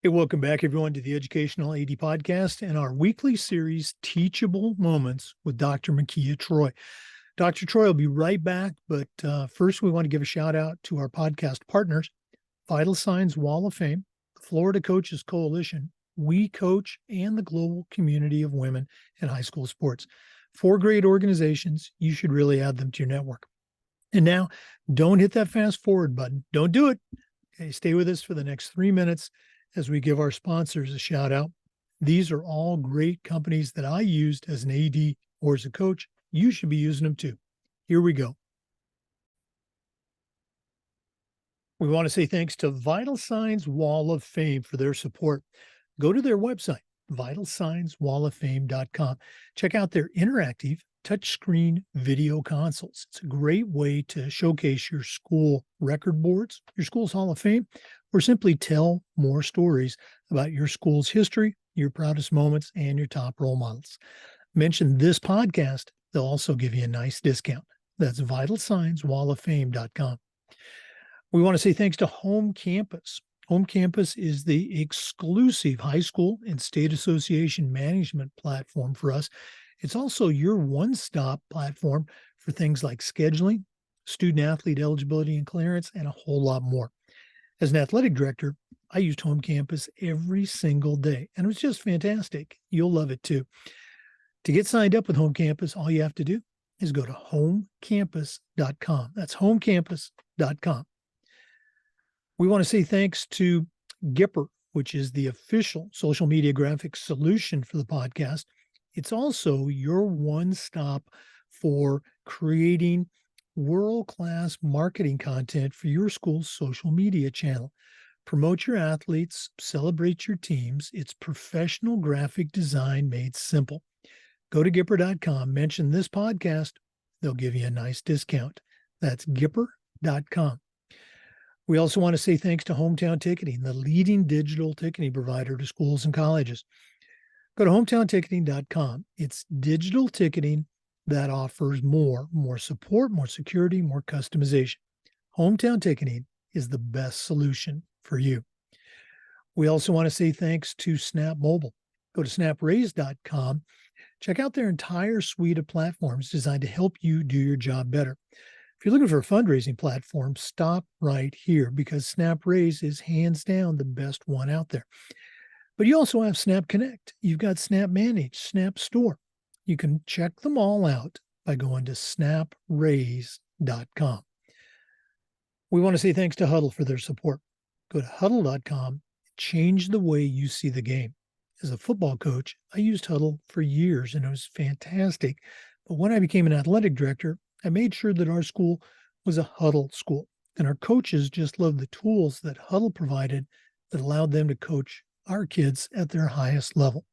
Hey, welcome back, everyone, to the Educational AD Podcast and our weekly series, Teachable Moments with Dr. Mekia Troy. Dr. Troy will be right back, but first we want to give a shout out to our podcast partners, Vital Signs Wall of Fame, the Florida Coaches Coalition, We Coach, and the Global Community of Women in High School Sports. 4 great organizations. You should really add them to your network. And now, don't hit that fast forward button. Don't do it. Okay, stay with us for the next 3 minutes as we give our sponsors a shout out. These are all great companies that I used as an AD or as a coach. You should be using them too. Here we go. We want to say thanks to Vital Signs Wall of Fame for their support. Go to their website, vitalsignswalloffame.com. Check out their interactive touchscreen video consoles. It's a great way to showcase your school record boards, your school's Hall of Fame, or simply tell more stories about your school's history, your proudest moments, and your top role models. Mention this podcast, they'll also give you a nice discount. That's vitalsignswalloffame.com. We want to say thanks to Home Campus. Home Campus is the exclusive high school and state association management platform for us. It's also your one-stop platform for things like scheduling, student-athlete eligibility and clearance, and a whole lot more. As an athletic director, I used Home Campus every single day, and it was just fantastic. You'll love it too. To get signed up with Home Campus, all you have to do is go to homecampus.com. That's homecampus.com. We want to say thanks to Gipper, which is the official social media graphics solution for the podcast. It's also your one-stop for creating world-class marketing content for your school's social media channel. Promote your athletes, celebrate your teams. It's professional graphic design made simple. Go to Gipper.com, mention this podcast. They'll give you a nice discount. That's Gipper.com. We also want to say thanks to Hometown Ticketing, the leading digital ticketing provider to schools and colleges. Go to hometownticketing.com. It's digital ticketing that offers more support, more security, more customization. Hometown Ticketing is the best solution for you. We also want to say thanks to Snap Mobile. Go to snapraise.com. Check out their entire suite of platforms designed to help you do your job better. If you're looking for a fundraising platform, stop right here because SnapRaise is hands down the best one out there. But you also have Snap Connect. You've got Snap Manage, Snap Store. You can check them all out by going to snapraise.com. We want to say thanks to Huddle for their support. Go to huddle.com, change the way you see the game. As a football coach, I used Huddle for years and it was fantastic. But when I became an athletic director, I made sure that our school was a Huddle school. And our coaches just loved the tools that Huddle provided that allowed them to coach our kids at their highest level.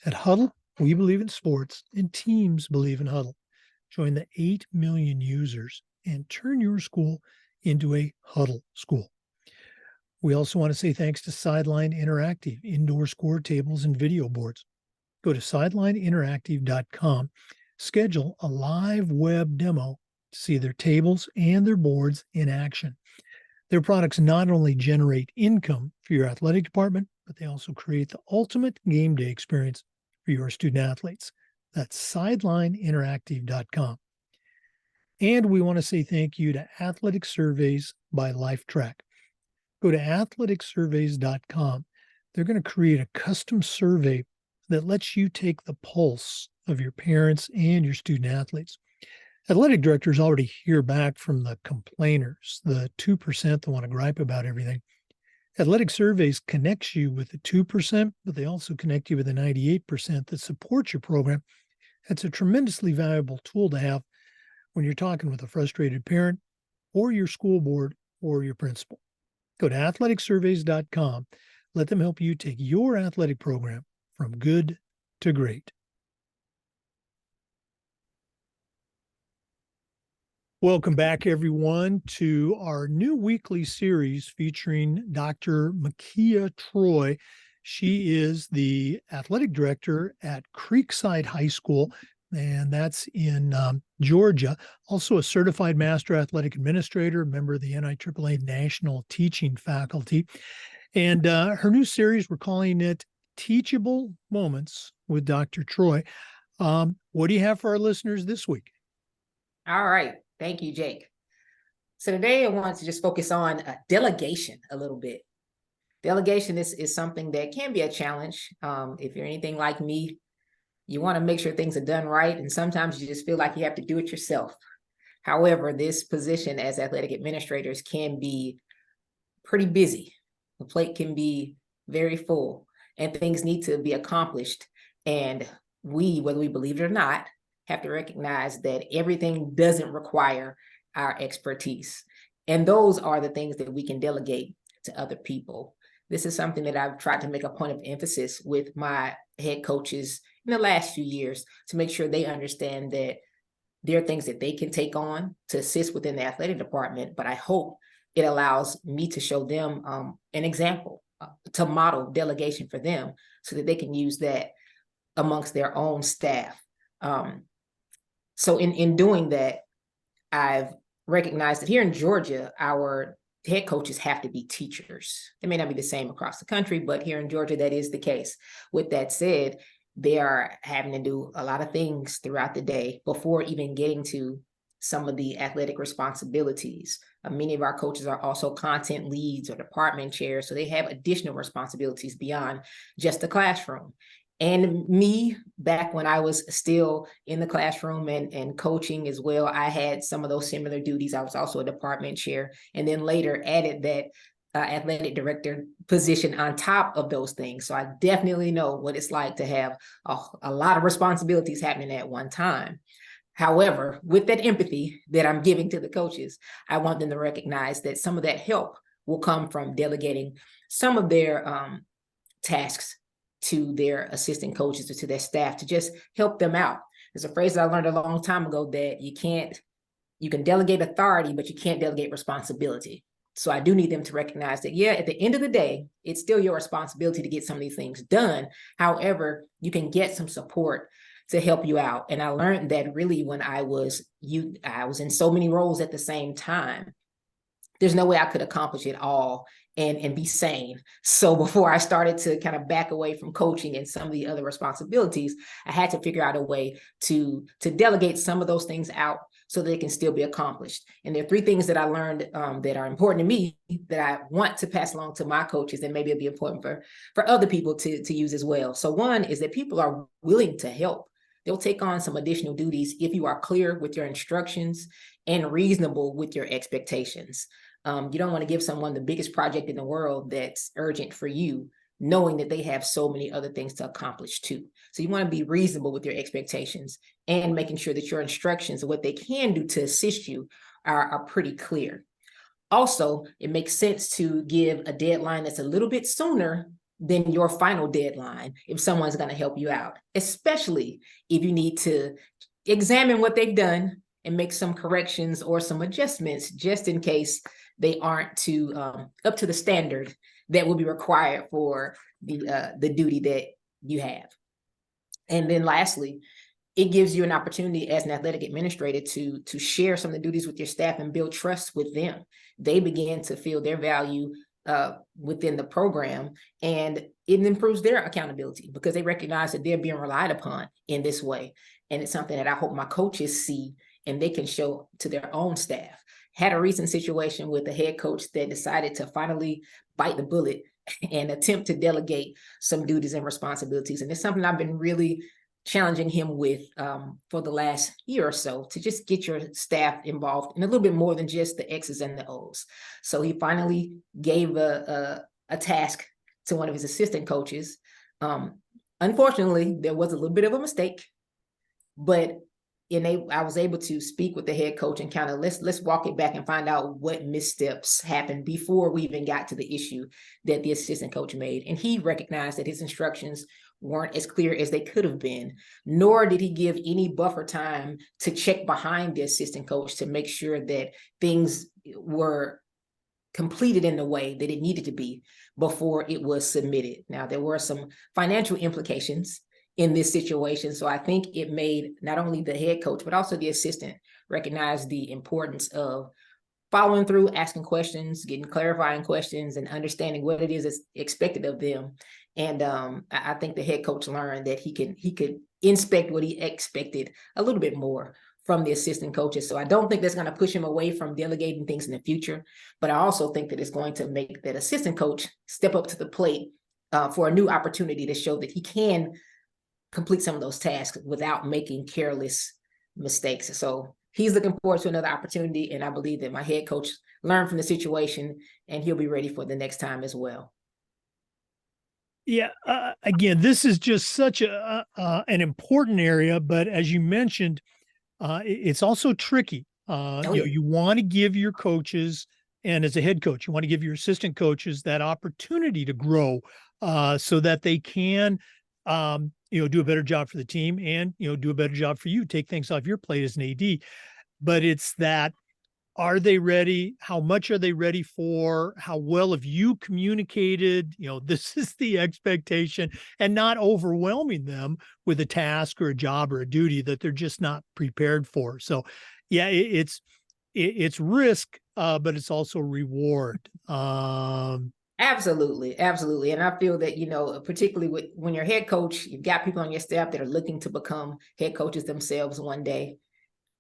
At Huddle, we believe in sports and teams believe in Huddle. Join the 8 million users and turn your school into a Huddle school. We also want to say thanks to Sideline Interactive, indoor score tables and video boards. Go to sidelineinteractive.com, schedule a live web demo to see their tables and their boards in action. Their products not only generate income for your athletic department, but they also create the ultimate game day experience for your student athletes. That's sidelineinteractive.com. And we want to say thank you to Athletic Surveys by LifeTrack. Go to athleticsurveys.com. They're going to create a custom survey that lets you take the pulse of your parents and your student athletes. Athletic directors already hear back from the complainers, the 2% that want to gripe about everything. Athletic Surveys connects you with the 2%, but they also connect you with the 98% that support your program. That's a tremendously valuable tool to have when you're talking with a frustrated parent or your school board or your principal. Go to athleticsurveys.com. Let them help you take your athletic program from good to great. Welcome back, everyone, to our new weekly series featuring Dr. Mekia Troy. She is the athletic director at Creekside High School, and that's in Georgia. Also a certified master athletic administrator, member of the NIAAA National Teaching Faculty. And her new series, we're calling it Teachable Moments with Dr. Troy. What do you have for our listeners this week? All right. Thank you, Jake. So today I want to just focus on delegation a little bit. Delegation is something that can be a challenge. If you're anything like me, you want to make sure things are done right. And sometimes you just feel like you have to do it yourself. However, this position as athletic administrators can be pretty busy. The plate can be very full and things need to be accomplished. And we, whether we believe it or not, have to recognize that everything doesn't require our expertise. And those are the things that we can delegate to other people. This is something that I've tried to make a point of emphasis with my head coaches in the last few years to make sure they understand that there are things that they can take on to assist within the athletic department, but I hope it allows me to show them an example, to model delegation for them so that they can use that amongst their own staff. So in doing that, I've recognized that here in Georgia, our head coaches have to be teachers. It may not be the same across the country, but here in Georgia, that is the case. With that said, they are having to do a lot of things throughout the day before even getting to some of the athletic responsibilities. Many of our coaches are also content leads or department chairs, so they have additional responsibilities beyond just the classroom. And me, back when I was still in the classroom and coaching as well, I had some of those similar duties. I was also a department chair, and then later added that athletic director position on top of those things. So I definitely know what it's like to have a lot of responsibilities happening at one time. However, with that empathy that I'm giving to the coaches, I want them to recognize that some of that help will come from delegating some of their tasks to their assistant coaches or to their staff to just help them out. There's a phrase that I learned a long time ago that you can delegate authority, but you can't delegate responsibility. So I do need them to recognize that, yeah, at the end of the day, it's still your responsibility to get some of these things done. However, you can get some support to help you out. And I learned that really when I was in so many roles at the same time. There's no way I could accomplish it all and be sane. So before I started to kind of back away from coaching and some of the other responsibilities, I had to figure out a way to delegate some of those things out so they can still be accomplished. And there are three things that I learned that are important to me that I want to pass along to my coaches, and maybe it'll be important for other people to use as well. So one is that people are willing to help. They'll take on some additional duties if you are clear with your instructions and reasonable with your expectations. You don't want to give someone the biggest project in the world that's urgent for you, knowing that they have so many other things to accomplish too. So you want to be reasonable with your expectations and making sure that your instructions of what they can do to assist you are pretty clear. Also, it makes sense to give a deadline that's a little bit sooner than your final deadline if someone's going to help you out, especially if you need to examine what they've done and make some corrections or some adjustments just in case they aren't up to the standard that will be required for the duty that you have. And then lastly, it gives you an opportunity as an athletic administrator to share some of the duties with your staff and build trust with them. They begin to feel their value within the program, and it improves their accountability because they recognize that they're being relied upon in this way. And it's something that I hope my coaches see and they can show to their own staff. Had a recent situation with a head coach that decided to finally bite the bullet and attempt to delegate some duties and responsibilities. And it's something I've been really challenging him with for the last year or so, to just get your staff involved in a little bit more than just the X's and the O's. So he finally gave a task to one of his assistant coaches. Unfortunately, there was a little bit of a mistake, but I was able to speak with the head coach and kind of let's walk it back and find out what missteps happened before we even got to the issue that the assistant coach made. And he recognized that his instructions weren't as clear as they could have been, nor did he give any buffer time to check behind the assistant coach to make sure that things were completed in the way that it needed to be before it was submitted. Now, there were some financial implications in this situation. So I think it made not only the head coach, but also the assistant recognize the importance of following through, asking questions, getting clarifying questions, and understanding what it is that's expected of them. And I think the head coach learned that he could inspect what he expected a little bit more from the assistant coaches. So I don't think that's going to push him away from delegating things in the future, but I also think that it's going to make that assistant coach step up to the plate for a new opportunity to show that he can complete some of those tasks without making careless mistakes. So he's looking forward to another opportunity, and I believe that my head coach learned from the situation, and he'll be ready for the next time as well. Yeah. Again, this is just such an important area, but as you mentioned, it's also tricky. You want to give your coaches, and as a head coach, you want to give your assistant coaches that opportunity to grow, so that they can, do a better job for the team and, do a better job for you, take things off your plate as an AD. But it's that, are they ready? How much are they ready for? How well have you communicated? This is the expectation, and not overwhelming them with a task or a job or a duty that they're just not prepared for. So, yeah, it's risk, but it's also reward. Absolutely. And I feel that, particularly when you're head coach, you've got people on your staff that are looking to become head coaches themselves one day.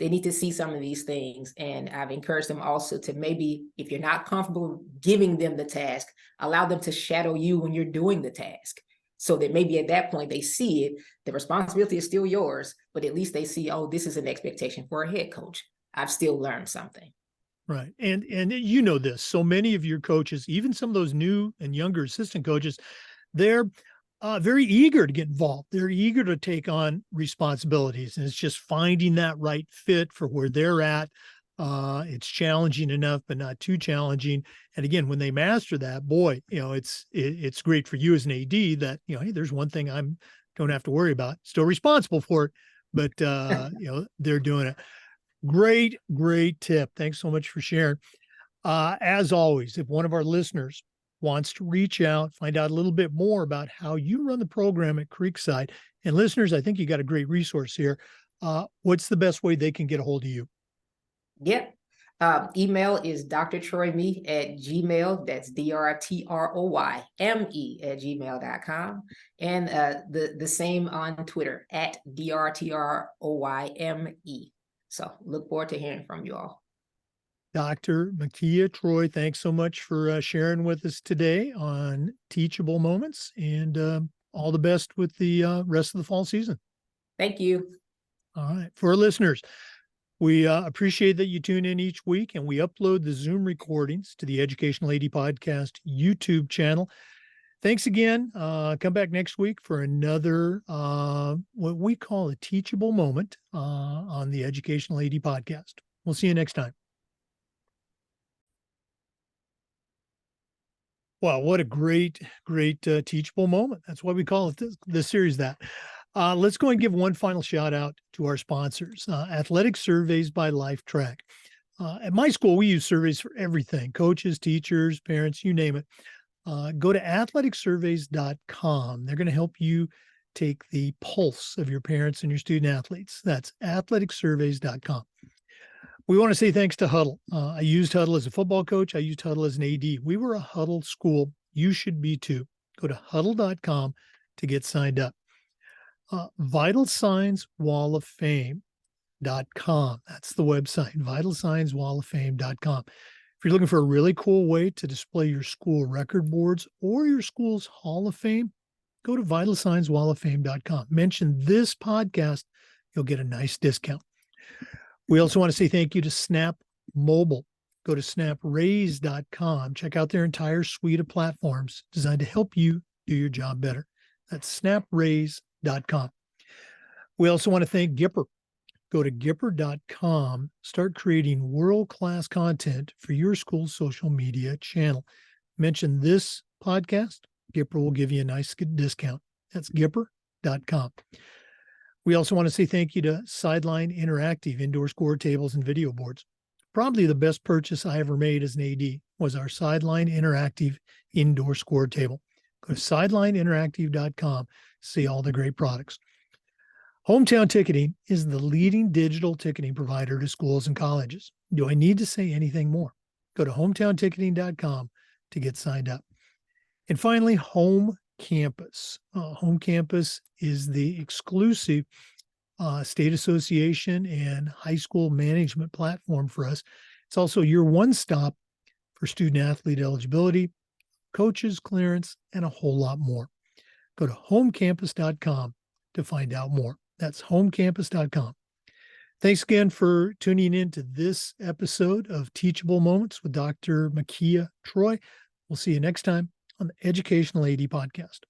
They need to see some of these things. And I've encouraged them also to, maybe, if you're not comfortable giving them the task, allow them to shadow you when you're doing the task. So that maybe at that point they see it, the responsibility is still yours, but at least they see, oh, this is an expectation for a head coach. I've still learned something. Right. And this, so many of your coaches, even some of those new and younger assistant coaches, they're very eager to get involved. They're eager to take on responsibilities, and it's just finding that right fit for where they're at. It's challenging enough, but not too challenging. And again, when they master that, boy, it's great for you as an AD that, hey, there's one thing I don't have to worry about. Still responsible for it, but they're doing it. Great tip. Thanks so much for sharing. As always, if one of our listeners wants to reach out, find out a little bit more about how you run the program at Creekside, and listeners, I think you got a great resource here. What's the best way they can get a hold of you? Yep. Email is drtroyme@gmail. That's DRTROYME@gmail.com. And the same on Twitter @DRTROYME. So look forward to hearing from you all. Dr. Mekia Troy, thanks so much for sharing with us today on Teachable Moments, and all the best with the rest of the fall season. Thank you. All right. For our listeners, we appreciate that you tune in each week, and we upload the Zoom recordings to the Educational AD Podcast YouTube channel. Thanks again. Come back next week for another, what we call a teachable moment on the Educational AD Podcast. We'll see you next time. Wow, what a great teachable moment. That's why we call it this series that. Let's go and give one final shout out to our sponsors, Athletic Surveys by LifeTrack. At my school, we use surveys for everything, coaches, teachers, parents, you name it. Go to athleticsurveys.com. They're going to help you take the pulse of your parents and your student athletes. That's athleticsurveys.com. We want to say thanks to Huddle. I used Huddle as a football coach. I used Huddle as an AD. We were a Huddle school. You should be too. Go to huddle.com to get signed up. Vital Signs Wall of Fame.com. That's the website, vitalsignswalloffame.com. If you're looking for a really cool way to display your school record boards or your school's Hall of Fame, go to vitalsignswalloffame.com. Mention this podcast, you'll get a nice discount. We also want to say thank you to Snap Mobile. Go to snapraise.com. Check out their entire suite of platforms designed to help you do your job better. That's snapraise.com. We also want to thank Gipper. Go to Gipper.com. Start creating world-class content for your school's social media channel. Mention this podcast. Gipper will give you a nice discount. That's Gipper.com. We also want to say thank you to Sideline Interactive indoor score tables and video boards. Probably the best purchase I ever made as an AD was our Sideline Interactive indoor score table. Go to sidelineinteractive.com, see all the great products. Hometown Ticketing is the leading digital ticketing provider to schools and colleges. Do I need to say anything more? Go to hometownticketing.com to get signed up. And finally, Home Campus. Home Campus is the exclusive state association and high school management platform for us. It's also your one stop for student athlete eligibility, coaches clearance, and a whole lot more. Go to homecampus.com to find out more. That's homecampus.com. Thanks again for tuning in to this episode of Teachable Moments with Dr. Mekia Troy. We'll see you next time on the Educational AD Podcast.